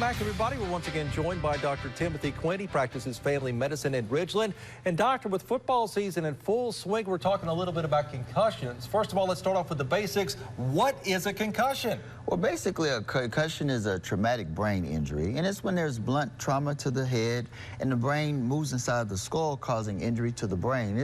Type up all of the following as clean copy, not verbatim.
back, everybody. We're once again joined by Dr. Timothy Quinn. He practices family medicine in Ridgeland. And doctor, with football season in full swing, we're talking a little bit about concussions. First of all, let's start off with the basics. What is a concussion? Well, basically, a concussion is a traumatic brain injury, and it's when there's blunt trauma to the head and the brain moves inside the skull, causing injury to the brain.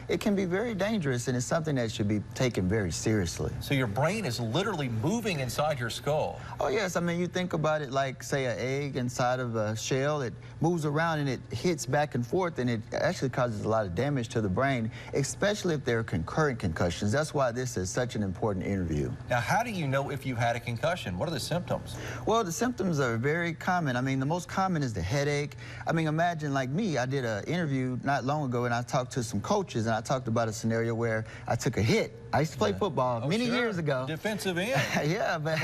It can be very dangerous, and it's something that should be taken very seriously. So your brain is literally moving inside your skull? Oh, yes. I mean, you think about it like, say, an egg inside of a shell. It moves around and it hits back and forth, and it actually causes a lot of damage to the brain, especially if there are concurrent concussions. That's why this is such an important interview. Now, how do you know if you had a concussion? What are the symptoms? Well, the symptoms are very common. I mean, the most common is the headache. I mean, imagine like me, I did an interview not long ago, and I talked to some coaches, and I talked about a scenario where I took a hit. I used to play football many years ago. Defensive end. Yeah, but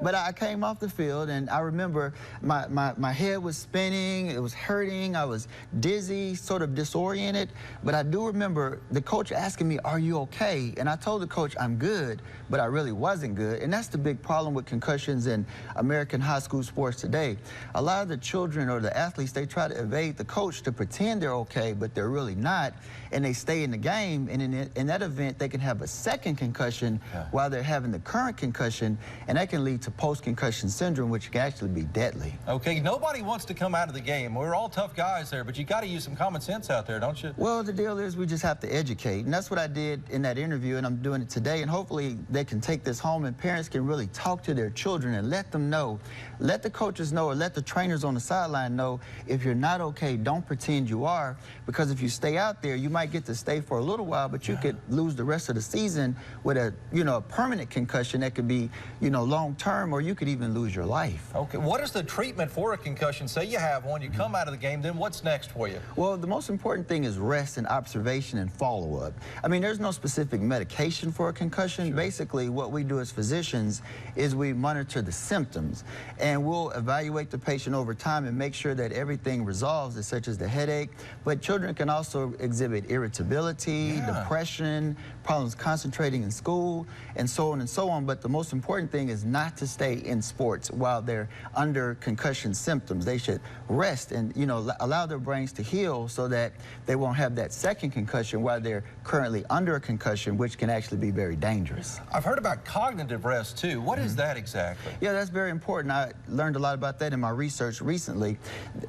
but I came off the field, and I remember my head was spinning, it was hurting, I was dizzy, sort of disoriented. But I do remember the coach asking me, "Are you okay?" And I told the coach, "I'm good," but I really wasn't good. And that's the big problem with concussions in American high school sports today. A lot of the children or the athletes, they try to evade the coach to pretend they're okay, but they're really not, and they stay in the game, and in that event, they can have a second concussion while they're having the current concussion, and that can lead to post-concussion syndrome, which can actually be deadly. Okay, nobody wants to come out of the game. We're all tough guys there, but you got to use some common sense out there, don't you? Well, the deal is we just have to educate, and that's what I did in that interview, and I'm doing it today, and hopefully they can take this home, and parents can really talk to their children and let them know, let the coaches know, or let the trainers on the sideline know, if you're not okay, don't pretend you are, because if you stay out there, you might get to stay for a little while, but you could lose the rest of the season with a, a permanent concussion that could be, long term, or you could even lose your life. Okay, what is the treatment for a concussion? Say you have one, you come out of the game, then what's next for you? Well, the most important thing is rest and observation and follow-up. I mean, there's no specific medication for a concussion. Basically, what we do as physicians is we monitor the symptoms, and we'll evaluate the patient over time and make sure that everything resolves, such as the headache. But children can also exhibit irritability, depression, problems concentrating in school, and so on and so on. But the most important thing is not to stay in sports while they're under concussion symptoms. They should rest and, allow their brains to heal so that they won't have that second concussion while they're currently under a concussion, which can actually be very dangerous. I've heard about cognitive rest, too. What is that exactly? Yeah, that's very important. I learned a lot about that in my research recently.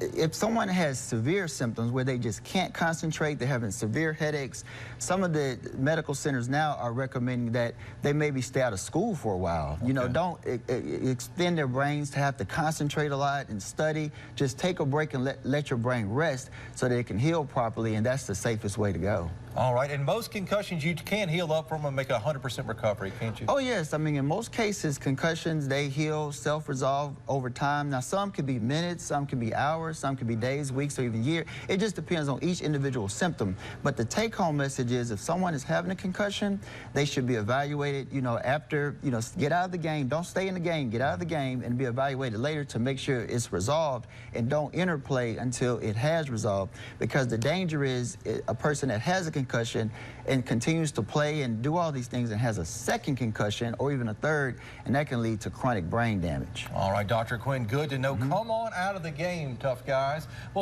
If someone has severe symptoms where they just can't concentrate, they're having severe headaches, some of the medical centers now are recommending that they maybe stay out of school for a while. Don't extend their brains to have to concentrate a lot and study. Just take a break and let your brain rest so that it can heal properly, and that's the safest way to go. All right, and most concussions, you can heal up from and make a 100% recovery, can't you? Oh, yes. I mean, in most cases, concussions, they heal, self-resolve over time. Now, some could be minutes, some could be hours, some could be days, weeks, or even years. It just depends on each individual symptom. But the take-home message is if someone is having a concussion, they should be evaluated, after, get out of the game. Don't stay in the game. Get out of the game and be evaluated later to make sure it's resolved, and don't interplay until it has resolved, because the danger is a person that has a concussion and continues to play and do all these things and has a second concussion or even a third, and that can lead to chronic brain damage. All right, Dr. Quinn, good to know. Come on out of the game, tough guys. Well,